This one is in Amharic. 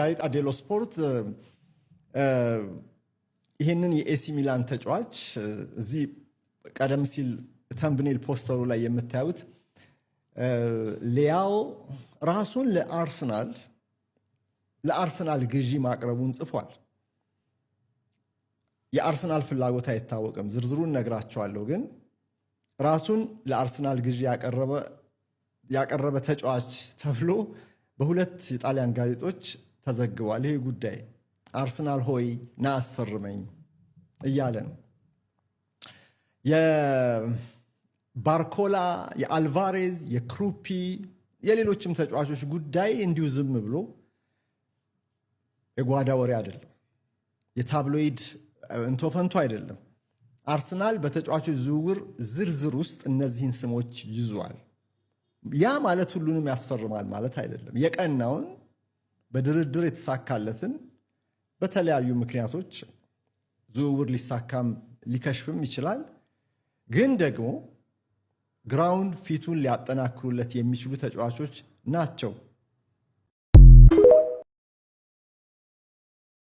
ጋዜጣ ዴሎ ስፖርት ይሄንን የኤሲ ሚላን ተጫዋች እዚህ ቀደም ሲል ተምብኔል ፖስተሩ ላይ የምታዩት ሊያኦ ራሱን ለአርሰናል ግዢ ማቅረቡን ጽፏል። የአርሰናል ፍላጎት አይታወቅም፣ ዝርዝሩን ነግራቸዋለሁ። ግን ራሱን ለአርሰናል ግዢ ያቀረበ ተጫዋች ተብሎ በሁለት የጣሊያን ጋዜጦች ተዘግቧል። ይሄ ጉዳይ አርሰናል ሆይ ና አስፈርመኝ እያለ ነው። የባርኮላ፣ የአልቫሬዝ፣ የክሩፒ የሌሎችም ተጫዋቾች ጉዳይ እንዲሁ ዝም ብሎ የጓዳ ወሬ አይደለም፣ የታብሎይድ እንቶፈንቶ አይደለም። አርሰናል በተጫዋቾች ዝውውር ዝርዝር ውስጥ እነዚህን ስሞች ይዟል። ያ ማለት ሁሉንም ያስፈርማል ማለት አይደለም። የቀናውን በድርድር የተሳካለትን በተለያዩ ምክንያቶች ዝውውር ሊሳካም ሊከሽፍም ይችላል። ግን ደግሞ ግራውንድ ፊቱን ሊያጠናክሩለት የሚችሉ ተጫዋቾች ናቸው